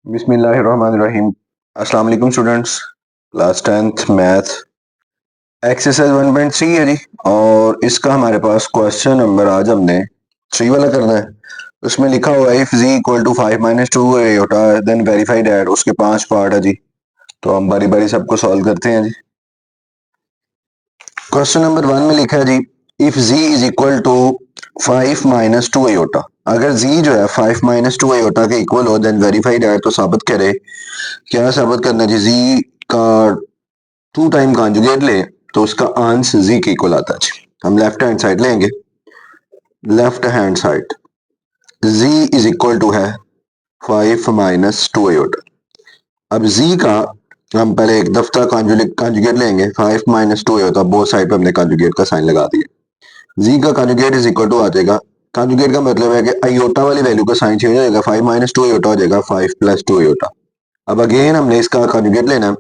बिस्मिल्लाहिर्रहमानिर्रहीम। अस्सलाम वालेकुम students. Class 10th math exercise 1.3 है जी। और इसका हमारे पास क्वेश्चन नंबर आज हमने 3 वाला करना है। उसमें लिखा हुआ है if z equal to 5 minus 2 होता है देन वेरीफाई दैट। उसके 5 पार्ट है जी, तो हम बारी बारी सबको सॉल्व करते हैं जी। क्वेश्चन नंबर 1 में लिखा है जी if z is equal to 5 minus 2 iota. अगर z जो है 5 माइनस 2 आयोटा के इक्वल हो देन वेरीफाई दैट, तो साबित करे। क्या साबित करना जी? z का 2 टाइम कॉन्जुगेट ले तो उसका आंस z के इक्वल आता है जी। हम लेफ्ट हैंड साइड लेंगे। Left hand side z is equal to है 5 माइनस 2 आयोटा। अब z का हम पहले एक दफ्ता कॉन्जुगेट लेंगे। 5 माइनस 2 आयोटा, बोथ साइड पे हमने कॉन्जुगेट का साइन लगा दिया। z का कॉन्जुगेट इज इक्वल टू आ जाएगा। कॉन्जुगेट का मतलब है कि आयोटा वाली वैल्यू का साइन चेंज हो जाएगा। 5 माइनस 2 आयोटा हो जाएगा 5 प्लस 2 आयोटा। अब अगेन हमने इसका कॉन्जुगेट लेना है,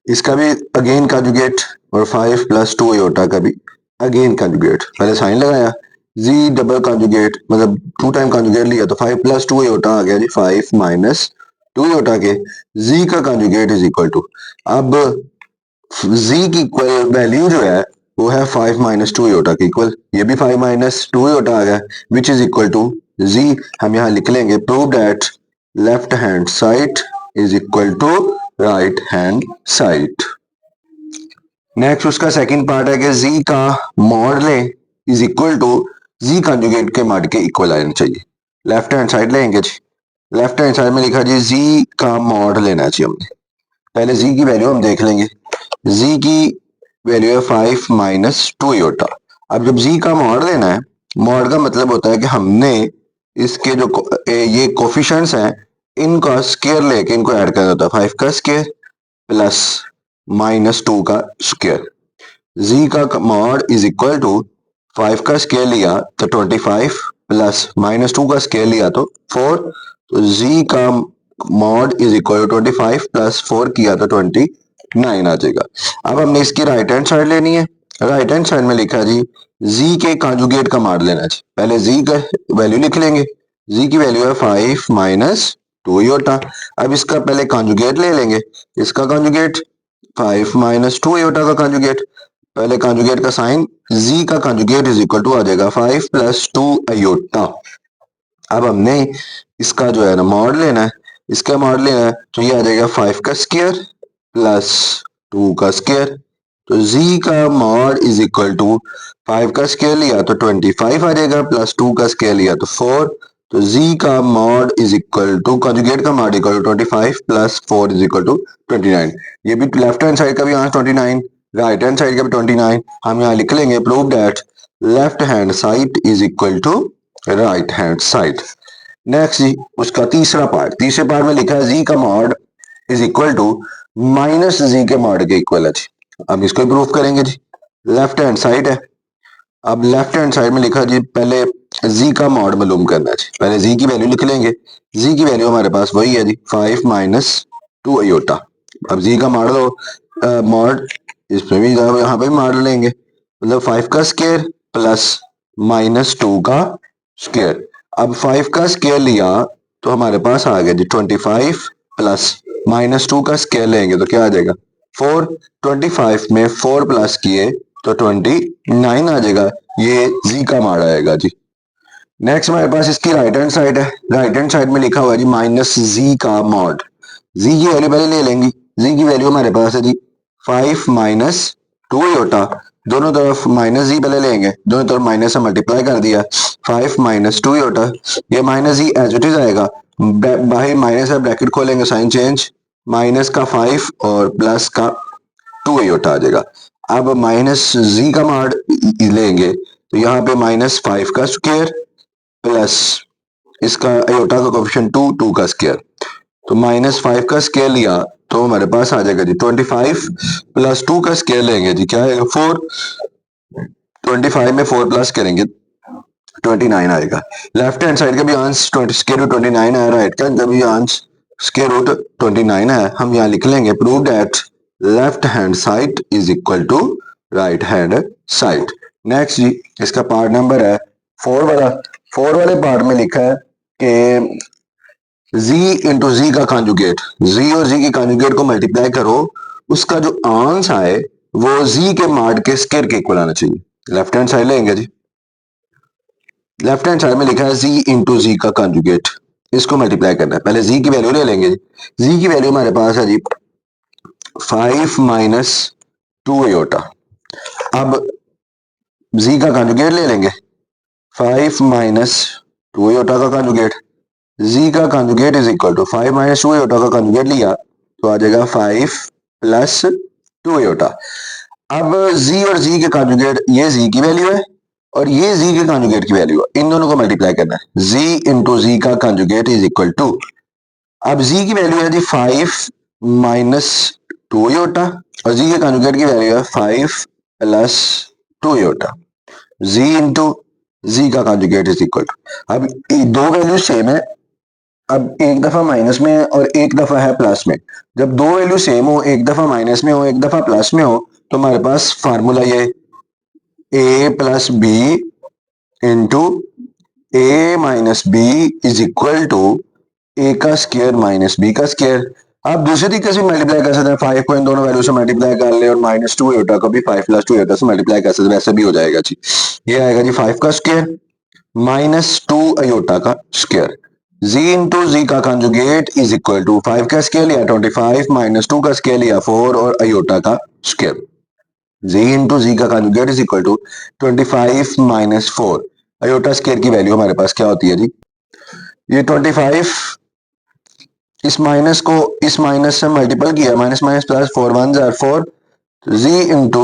इसका भी अगेन कॉन्जुगेट, और 5 प्लस 2 आयोटा का भी अगेन कॉन्जुगेट। पहले साइन लगाया, z डबल कॉन्जुगेट मतलब 2 टाइम कॉन्जुगेट लिया तो 5 प्लस 2 आयोटा आ गया जी 5 माइनस 2 आयोटा के z का कॉन्जुगेट इज इक्वल टू। अब z की इक्वल वैल्यू जो है वो है 5 माइनस 2 आयोटा की इक्वल। ये भी 5 माइनस 2 आयोटा आ गया which is equal to z। हम यहाँ लिख लेंगे prove that left hand side is equal to right hand side. Next उसका सेकंड पार्ट है कि z का मॉड ले is equal to z conjugate के मॉड के इक्वल आना चाहिए। लेफ्ट हैंड साइड लेंगे जी। लेफ्ट हैंड साइड में लिखा जी z का मॉड लेना चाहिए हमने। पहले z की वैल्यू हम देख लेंगे। z की वैल्यू है 5 माइनस 2 आयोटा। अब जब z का मॉड लेना है, मॉड का मतलब होता है कि हमने इसके जो ये कोफिशिएंट्स हैं इनका स्क्वायर लेके इनको ऐड करना होता है। 5 का स्क्वायर प्लस माइनस 2 का स्क्वायर। z का मॉड इज इक्वल टू 5 का स्क्वायर लिया तो 25 प्लस माइनस 2 का स्क्वायर लिया तो 4। तो z का mod is equal to 25 plus 4 किया तो 29 आ जाएगा। अब हमने इसकी राइट हैंड साइड लेनी है। राइट हैंड साइड में लिखा जी z के कॉन्जुगेट का मॉड लेना चाहिए। पहले z का वैल्यू लिख लेंगे। z की वैल्यू है 5 माइनस 2 आयोटा। अब इसका पहले कॉन्जुगेट ले लेंगे। इसका कॉन्जुगेट 5 माइनस 2 आयोटा का कॉन्जुगेट। पहले कॉन्जुगेट का साइन, z का कॉन्जुगेट इज इक्वल टू आ जाएगा 5 प्लस 2 आयोटा। अब हमने इसका जो है ना मॉड लेना है। इसका मॉड लेना है तो ये आ जाएगा 5 का स्क्वायर प्लस 2 का स्क्वायर। तो z का मॉड इज इक्वल टू 5 का स्क्वायर लिया तो 25 आ जाएगा प्लस 2 का स्क्वायर लिया तो 4। तो z का mod is equal to conjugate का mod equal to 25 plus 4 is equal to 29। ये भी लेफ्ट हैंड साइड का भी आंसर 29, राइट हैंड साइड का भी 29। हम यहाँ लिख लेंगे prove that left hand side is equal to right hand side. Next जी उसका तीसरा पार्ट। तीसरे पार्ट में लिखा है z का mod is equal to minus z के मॉड के इक्वल है जी। अब इसको प्रूफ करेंगे जी। लेफ्ट हैंड साइड है। अब लेफ्ट हैंड साइड में लिखा जी पहले z का मॉड मालूम करना है जी। पहले z की वैल्यू लिख लेंगे। z की वैल्यू हमारे पास वही है जी 5 माइनस 2 आयोटा। अब z का मॉड लो मॉड, इसमें भी यहाँ पे मॉड लेंगे मतलब 5 का स्क्वायर प्लस माइनस 2 का स्क्वायर। अब 5 का स्क्वायर लिया तो हमारे पास आ गया जी 25 प्लस माइनस 2 का स्क्वायर लेंगे तो क्या आ जाएगा 4। 25 में 4 प्लस किए तो 29 आ जाएगा। ये z का मॉड आएगा जी। नेक्स्ट हमारे पास इसकी राइट हैंड साइड है। राइट हैंड साइड में लिखा हुआ है जी माइनस z का मॉड। z की वैल्यू पहले ले लेंगे। z की वैल्यू हमारे पास है जी 5 माइनस 2 आयोटा। दोनों तरफ माइनस z पहले लेंगे, दोनों तरफ माइनस से मल्टीप्लाई कर दिया 5 माइनस 2 आयोटा। ये minus z as it is आएगा। बाहर माइनस है ब्रैकेट खोलेंगे साइन चेंज, माइनस का 5 और प्लस का 2 आयोटा आ जाएगा। अब माइनस z का मॉड लेंगे तो यहाँ पे माइनस 5 का स्क्वायर प्लस इसका आयोटा का कोफिशिएंट 2, 2 का स्क्वायर। तो माइनस 5 का स्क्वायर लिया तो हमारे पास आ जाएगा जी 25 प्लस 2 का स्क्वायर लेंगे जी क्या आएगा 4। 25 में 4 प्लस करेंगे 29 आएगा। लेफ्ट हैंड साइड का भी आंसर स्क्वायर रूट 29 है, राइट का भी आंसर स्क्वायर रूट 29 है। हम यहाँ लिख लेंगे prove that left hand side is equal to right hand side. Next जी इसका पार्ट नंबर है 4 वाला। 4 वाले पार्ट में लिखा है कि जी इंटू जी का कॉन्जुगेट, जी और जी की कॉन्जुगेट को मल्टीप्लाई करो, उसका जो आंसर आए वो जी के मॉड के स्क्वायर के इक्वल आना चाहिए। लेफ्ट हैंड साइड लेंगे जी, लेफ्ट हैंड साइड में लिखा है जी इंटू जी का कॉन्जुगेट, इसको मल्टीप्लाई करना है। पहले जी की वैल्यू ले लेंगे जी, जी की वैल्यू हमारे पास है जी 5 माइनस 2 एयोटा। अब जी का कॉन्जुगेट ले लेंगे, 5 माइनस 2 एयोटा का कॉन्जुगेट, जी का conjugate is equal to 5 minus 2 iota का कॉन्जुगेट लिया तो आ जाएगा 5 प्लस 2 एयोटा। अब जी और जी के कॉन्जुगेट, ये जी की वैल्यू है और ये जी के कॉन्जुगेट की वैल्यू है, इन दोनों को मल्टीप्लाई करना है। जी इंटू जी का कॉन्जुगेट इज इक्वल टू, अब जी की वैल्यू है जी 5 माइनस 2 एयोटा और जी के कॉन्जुगेट की वैल्यू है 5 प्लस 2 एयोटा। जी इंटू जी का कॉन्जुगेट इज इक्वल टू, अब ये दो वैल्यू सेम है, अब एक दफा माइनस में है और एक दफा है प्लस में। जब दो वैल्यू सेम हो, एक दफा माइनस में हो एक दफा प्लस में हो, तो हमारे पास फार्मूला ये a plus b into a minus b is equal to a का स्क्वायर माइनस बी का स्क्वायर। आप दूसरे तरीके से मल्टीप्लाई कर सकते हैं, 5 को इन दोनों वैल्यू से मल्टीप्लाई कर ले और माइनस 2 एटा को भी 5 प्लस 2 एटा से मल्टीप्लाई कर सकते हैं, वैसे भी हो जाएगा जी। ये आएगा जी 5 का स्क्वायर माइनस 2 अयोटा का स्क्वायर। जी इंटू जी का कंजुगेट इज इक्वल टू 5 का स्क्वायर लिया 25 माइनस 2 का स्क्वायर लिया 4 और अयोटा का स्क्वायर। जी इंटू जी का conjugate is equal to 25 minus 4, iota square की वैल्यू हमारे पास क्या होती है जी, ये 25 इस माइनस को इस माइनस से मल्टीपल किया, माइनस माइनस प्लस 4 1 जार 4, जी इंटू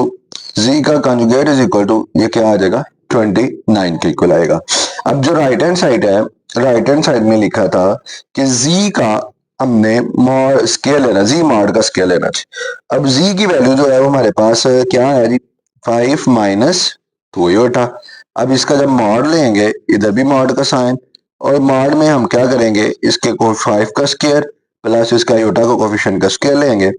जी का कंजुगेट इज इक्वल टू ये क्या आ जाएगा 29 के इक्वल आएगा। अब जो राइट हैंड साइड है, राइट हैंड साइड में लिखा था कि जी का हमने मॉड स्केल लेना, जी मॉड का स्केल लेना चाहिए। अब जी की वैल्यू जो है वो हमारे पास क्या है जी 5 माइनस 2 एयोटा। अब इसका जब मॉड लेंगे, इधर भी मॉड का साइन, और मॉड में हम क्या करेंगे, इसके को 5 का स्क्वायर प्लस इसका एयोटा को कोफिशिएंट का स्क्वायर लेंगे,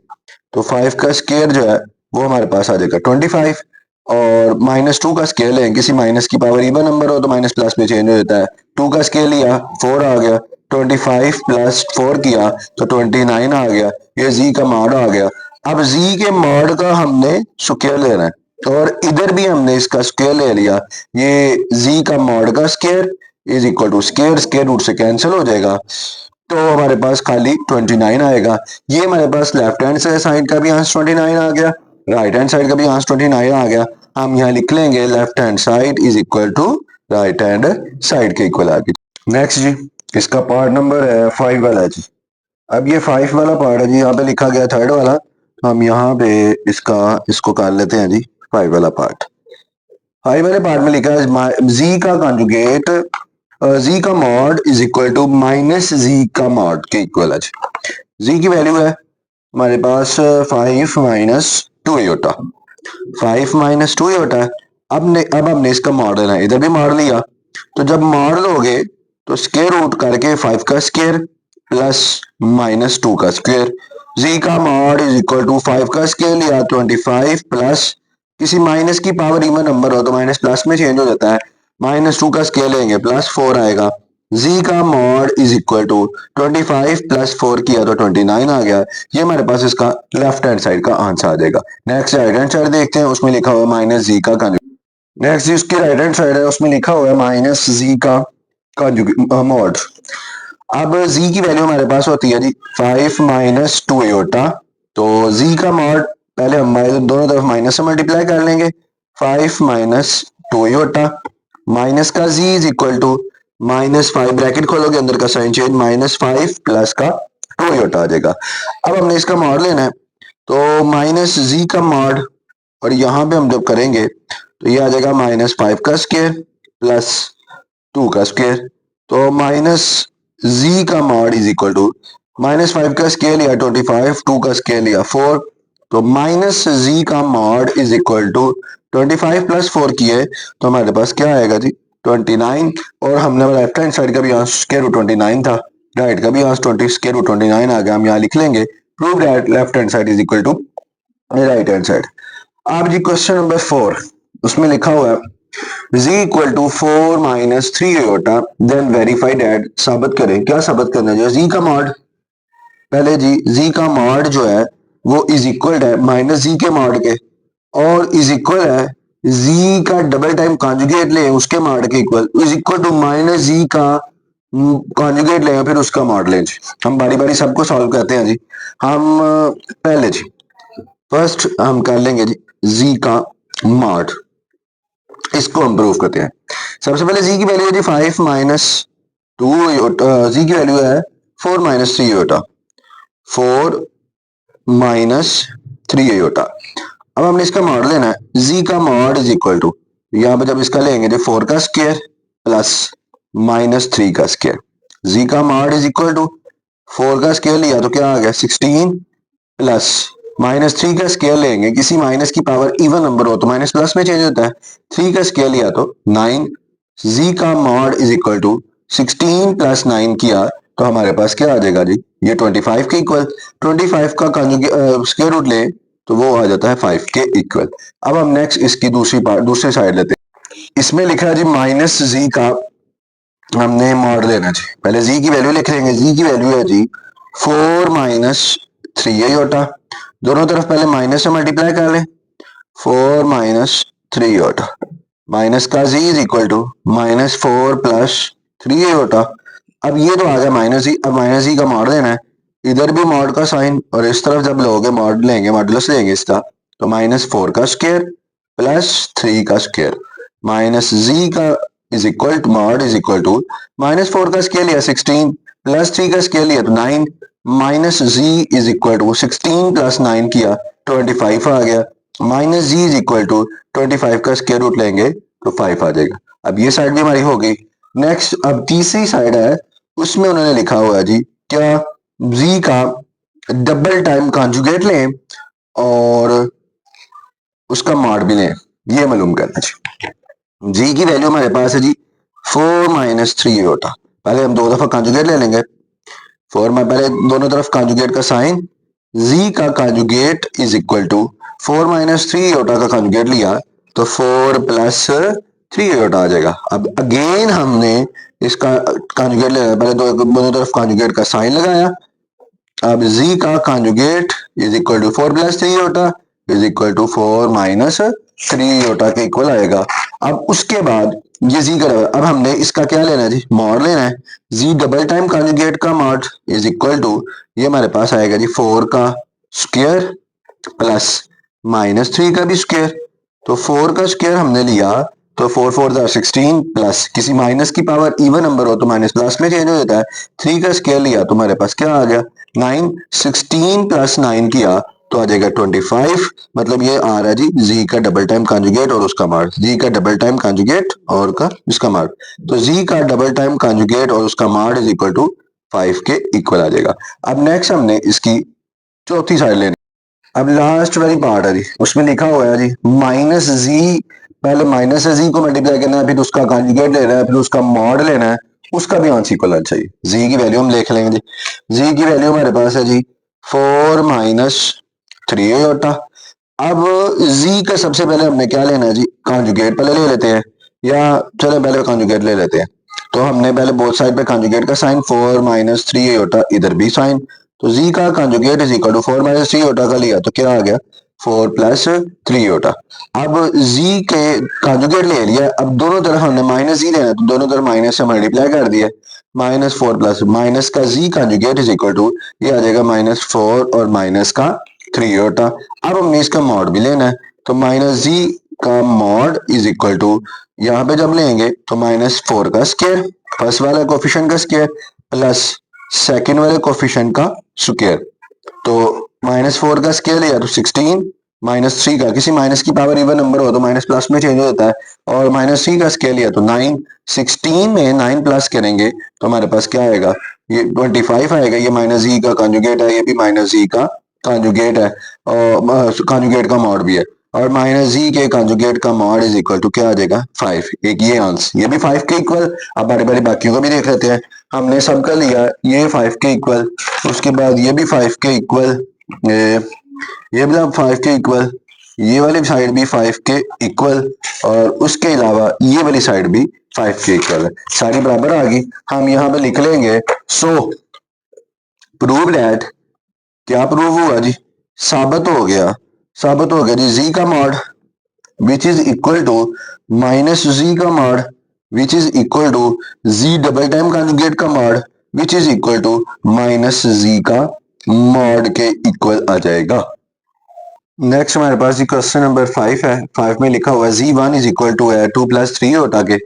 तो 5 का स्क्वायर जो है वो हमारे पास आ जाएगा 25, और माइनस 2 का स्केल है, किसी माइनस की पावर इवन नंबर हो तो माइनस प्लस में चेंज हो जाता है। 2 का स्केल लिया 4 आ गया, 25 प्लस 4 किया तो 29 आ गया, ये जी का मॉड आ गया। अब जी के मॉड का हमने स्क्वायर लेना है और इधर भी हमने इसका स्क्वायर ले लिया, ये जी का मॉड का square is equal to square, square root से कैंसिल हो जाएगा तो हमारे पास खाली 29 आएगा। ये हमारे पास लेफ्ट हैंड साइड का भी आंसर 29 आ गया, राइट हैंड साइड का भी आंसर 29 आ गया। हम यहाँ लिख लेंगे left hand side is equal to right hand side के इक्वल आ गया। नेक्स्ट जी, इसका पार्ट नंबर है 5 वाला जी। अब ये 5 वाला पार्ट है जी, यहाँ पे लिखा गया थर्ड वाला, तो हम यहाँ पे इसको कर लेते हैं जी 5 वाला पार्ट। 5 वाले पार्ट में लिखा है जी का कॉन्जुगेट, जी का mod is equal to minus z का मॉड के इक्वल है। जी की वैल्यू है हमारे पास 5 माइनस 2 एयोटा, 5 माइनस 2 एयोटा है। अब हमने इसका मॉड लेना है, इधर भी मॉड लिया, तो जब मॉड लोगे तो स्क्वायर रूट करके 5 का स्क्वायर प्लस माइनस 2 का स्क्वायर, जी का मॉड इज इक्वल टू 5 का स्क्वायर लिया 25 प्लस किसी माइनस की पावर इवन नंबर हो तो माइनस प्लस में चेंज हो जाता है, माइनस 2 का स्क्वायर लेंगे प्लस 4 आएगा, जी का mod is equal to 25 plus 4 किया तो 29 आ गया। ये हमारे पास इसका लेफ्ट हैंड साइड का आंसर आ जाएगा। नेक्स्ट राइट हैंड साइड देखते हैं, उसमें लिखा हुआ माइनस जी का कंजुगेट। नेक्स्ट जी उसकी राइट हैंड साइड है, उसमें लिखा हुआ है माइनस जी का कंजुगेट मॉड। अब जी की वैल्यू हमारे पास होती है जी 5 माइनस 2 एयोटा, तो जी का मॉड पहले हम दोनों तरफ माइनस से मल्टीप्लाई कर लेंगे, 5 माइनस 2 एयोटा माइनस का z is equal to minus 5 bracket खोलोगे अंदर का साइन चेंज माइनस 5 प्लस का 2 एयोटा आ जाएगा। अब हमने इसका मॉड लेना है, तो माइनस जी का मॉड और यहाँ पे हम जब करेंगे तो ये आ जाएगा माइनस 5 का स्क्वायर प्लस 2 का स्क्वायर, तो माइनस जी का mod is equal to minus 5 का स्क्वायर लिया 25, 2 का स्क्वायर लिया 4, तो माइनस जी का mod is equal to 25 plus 4 किए तो हमारे पास क्या आएगा जी 29, और हमने लेफ्ट हैंड साइड का भी आंसर स्क्वायर रूट 29 था, राइट का भी आंसर 20 स्क्वायर रूट 29 आ गया। हम यहाँ लिख लेंगे prove that left hand side is equal to right hand side. अब जी क्वेश्चन नंबर 4, उसमें लिखा हुआ है z equal to 4 minus 3 iota then verify that, साबित करें। क्या साबित करना है? z का मॉड, पहले जी z का मॉड जो है वो इज इक्वल है माइनस z के मॉड के, और इज इक्वल है z का डबल टाइम कॉन्जुगेट ले उसके मॉड के equal, is equal to minus z का कॉन्जुगेट लें फिर उसका मॉड लें। हम बारी बारी सबको सॉल्व करते हैं जी। हम पहले जी फर्स्ट हम कर लेंगे जी z का मॉड, इसको हम प्रूव करते हैं। सबसे पहले z की वैल्यू है जी 5 माइनस 2, z की वैल्यू है 4 माइनस 3 आयोटा, 4 माइनस 3 आयोटा। अब हमने इसका मॉड लेना है, z का मॉड इज इक्वल टू, यहाँ पे जब इसका लेंगे तो 4 का स्क्वायर प्लस माइनस 3 का स्क्वायर, z का मॉड इज इक्वल टू 4 का स्क्वायर लिया तो क्या आ गया 16 प्लस माइनस 3 का स्क्वायर लेंगे, किसी माइनस की पावर इवन नंबर हो तो माइनस प्लस में चेंज होता है, 3 का स्क्वायर लिया तो 9, z का mod is equal to 16 plus 9 किया तो हमारे पास क्या आ जाएगा जी, ये 25 के इक्वल, 25 का स्क्वायर रूट ले तो वो आ जाता है 5 के इक्वल। अब हम नेक्स्ट इसकी दूसरी साइड लेते हैं। इसमें लिखा है जी माइनस z का हमने मॉड लेना जी। पहले z की वैल्यू लिख लेंगे, z की वैल्यू है जी 4 माइनस 3 आयोटा, दोनों तरफ पहले माइनस से मल्टीप्लाई कर लें, 4 माइनस 3 आयोटा, माइनस का z is equal to minus 4 plus 3 iota. अब ये तो आ गया माइनस ही, अब माइनस ही का मॉड लेना है, इधर भी मॉड का साइन और इस तरफ जब लोगे मॉड लेंगे, मॉडुलस लेंगे इसका, तो माइनस 4 का स्क्वायर प्लस 3 का स्क्वायर माइनस z का is equal to mod is equal to minus 4 का स्क्वायर लिया 16 प्लस 3 का स्क्वायर लिया तो 9 minus z is equal to 16 plus 9 किया 25 आ गया, minus z is equal to 25 का स्क्वायर रूट लेंगे तो 5 आ जाएगा। अब ये साइड भी हमारी हो गई। नेक्स्ट अब तीसरी साइड है, उसमें उन्होंने लिखा हुआ है जी क्या, z का डबल टाइम कॉन्जुगेट लें और उसका मॉड भी लें, ये मालूम करना जी। जी की वैल्यू हमारे पास है जी 4 माइनस 3 आयोटा, पहले हम दो दफा कॉन्जुगेट ले लेंगे, 4 में पहले दोनों तरफ कॉन्जुगेट का साइन, z का conjugate is equal to 4 minus 3 iota का कॉन्जुगेट लिया तो 4 प्लस 3 आयोटा आ जाएगा। अब अगेन हमने इसका कॉन्जुगेट लेना, पहले दोनों तरफ कॉन्जुगेट का साइन लगाया, अब z का conjugate is equal to 4 plus 3 iota is equal to 4 minus 3 iota के इक्वल आएगा। अब उसके बाद ये z का, अब हमने इसका क्या लेना है जी, मॉड लेना है, z डबल टाइम कॉन्जुगेट का मॉड इज इक्वल टू, ये हमारे पास आएगा जी 4 का स्क्वायर प्लस माइनस 3 का भी स्क्वायर, तो 4 का स्क्वायर हमने लिया तो 4 4 16 प्लस किसी माइनस की पावर इवन नंबर हो तो माइनस प्लस में चेंज हो जाता है, 3 का स्क्वायर लिया तो हमारे पास क्या आ गया 9, 16 प्लस 9 किया तो आ जाएगा 25, मतलब ये आ रहा है जी z का डबल टाइम कॉन्जुगेट और उसका मार्क, z का डबल टाइम कॉन्जुगेट और का इसका मार्क, तो z का डबल टाइम कॉन्जुगेट और उसका मार्क इज इक्वल टू 5 के इक्वल आ जाएगा। अब नेक्स्ट हमने इसकी चौथी साइड लेनी, अब लास्ट वाली पार्ट है जी, उसमें लिखा हुआ है जी माइनस z, पहले माइनस से z को मल्टीप्लाई करना है, फिर उसका कॉन्जुगेट लेना है, फिर उसका मॉड लेना है, उसका भी आंसर इक्वल आना चाहिए। z की वैल्यू हम लिख लेंगे जी, z की वैल्यू हमारे पास है जी 4 माइनस 3 आयोटा। अब z का सबसे पहले हमने क्या लेना है जी, कॉन्जुगेट पहले ले लेते हैं, या चलो पहले कॉन्जुगेट ले लेते हैं, तो हमने पहले बोथ साइड पे कॉन्जुगेट का साइन 4 माइनस 3 आयोटा, इधर भी साइन, तो z का conjugate is equal to 4 minus 3 iota का लिया तो क्या आ गया 4 प्लस 3 आयोटा। अब z के कॉन्जुगेट ले लिया, अब दोनों तरफ हमने माइनस z लेना तो दोनों तरफ माइनस से मल्टीप्लाई कर दिया, माइनस 4 प्लस माइनस का z conjugate is equal to, ये आ जाएगा माइनस 4 और माइनस का 3 आयोटा। अब हमने इसका मॉड भी लेना है, तो माइनस z का मॉड इज इक्वल टू, यहाँ पे जब लेंगे तो माइनस 4 का स्क्वायर, फर्स्ट वाला कोफिशिएंट का स्क्वायर प्लस सेकंड वाले कोफिशिएंट का स्क्वायर, तो माइनस 4 का स्क्वायर लिया तो 16 माइनस 3 का किसी माइनस की पावर इवन नंबर हो तो माइनस प्लस में चेंज हो जाता है, और माइनस 3 का स्क्वायर लिया तो 9, 16 में 9 प्लस करेंगे तो हमारे पास क्या आएगा, ये 25 आएगा, ये माइनस z का कॉन्जुगेट है, ये भी माइनस z का कॉन्जुगेट है और कॉन्जुगेट का मॉड भी है, और माइनस z के कॉन्जुगेट का मॉड इज इक्वल टू क्या आ जाएगा 5, एक ये आंसर, ये भी 5 के इक्वल। अब बारी बारी बाकियों को भी देख लेते हैं, हमने सबका लिया ये 5 के इक्वल, उसके बाद ये भी 5 के इक्वल, ये भी 5 के इक्वल, ये वाली साइड भी 5 के इक्वल और उसके अलावा ये वाली साइड भी 5 के इक्वल है, सारी बराबर आ गई। हम यहाँ पे लिख लेंगे सो प्रूव दैट, क्या प्रूव हुआ जी, साबित हो गया, साबित हो गया जी जी का mod which is equal to minus z का mod which is equal to z double time conjugate का mod which is equal to minus z का मॉड के इक्वल आ जाएगा। नेक्स्ट हमारे पास क्वेश्चन नंबर 5 है। 5 में लिखा हुआ है z1 इज इक्वल टू है 2 प्लस 3 आयोटा के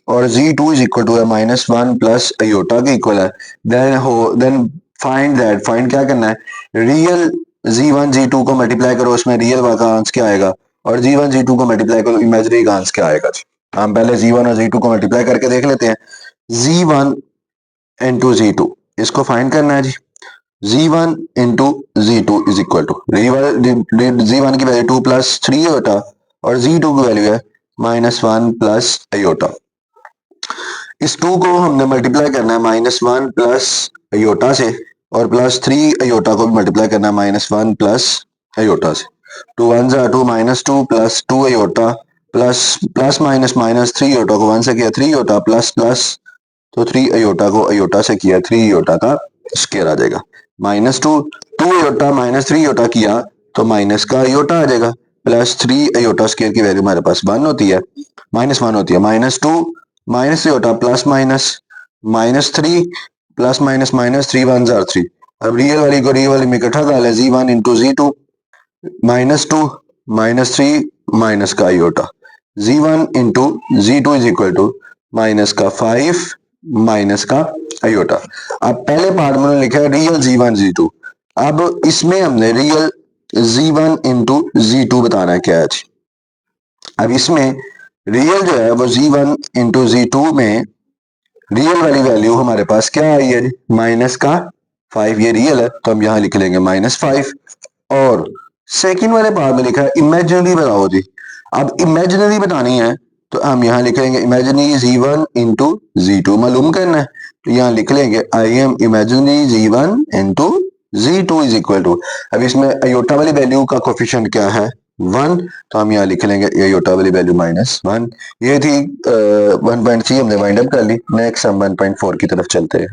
और z2 इज इक्वल टू है माइनस 1 प्लस आयोटा के इक्वल है। देन फाइंड दैट, फाइंड क्या करना है, रियल z1 z2 को मल्टीप्लाई करो, उसमें रियल का आंसर क्या आएगा, और z1 z2 को मल्टीप्लाई करो, इमेजिनरी का आंसर क्या आएगा। हम पहले z1 और z2 को मल्टीप्लाई करके देख लेते हैं। z1 इंटू z2 इसको फाइंड करना है जी। z1 into z2 is equal to z1 की वैल्यू 2 प्लस 3 आयोटा और z2 की वैल्यू है माइनस 1 प्लस आयोटा। इस 2 को हमने मल्टीप्लाई करना है माइनस 1 प्लस आयोटा से और प्लस 3 आयोटा को भी मल्टीप्लाई करना है माइनस 1 प्लस आयोटा से। 2 1 जा 2 minus 2 plus 2 iota plus plus minus minus 3 iota को 1 से किया 3 आयोटा प्लस प्लस तो 3 आयोटा को आयोटा से किया 3 आयोटा का स्क्वायर आ जाएगा। माइनस 2 आयोटा माइनस 3 आयोटा किया तो माइनस का आयोटा आ जाएगा प्लस 3 आयोटा स्क्वायर की वैल्यू हमारे पास 1 होती है, माइनस 1 होती है। Minus 2 minus iota plus minus minus 3 plus minus minus 3 1 jar 3। अब रियल वाली को रियल वाली में इकट्ठा कर ले, z1 into z2 minus 2 minus 3 minus का iota, z1 into z2 is equal to minus का 5 माइनस का आयोटा। अब पहले पार्ट में लिखा है रियल z1 z2, अब इसमें हमने रियल z1 इंटू z2 बताना है क्या है। अब इसमें रियल जो है वो z1 इंटू z2 में रियल वाली वैल्यू हमारे पास क्या आई है, माइनस का 5, ये रियल है तो हम यहां लिख लेंगे माइनस 5। और सेकंड वाले पार्ट में लिखा है इमेजिनरी बताओ जी। अब इमेजिनरी बतानी है तो हम यहाँ लिख लेंगे इमेजिनरी z1 इंटू z2 मालूम करना है तो यहाँ लिख लेंगे I M imaginary z1 into z2 is equal to, अब इसमें आयोटा वाली वैल्यू का कोफिशिएंट क्या है 1 तो हम यहाँ लिख लेंगे आयोटा वाली वैल्यू माइनस 1। ये थी 1.3 हमने वाइंड अप कर ली। नेक्स्ट हम 1.4 की तरफ चलते हैं।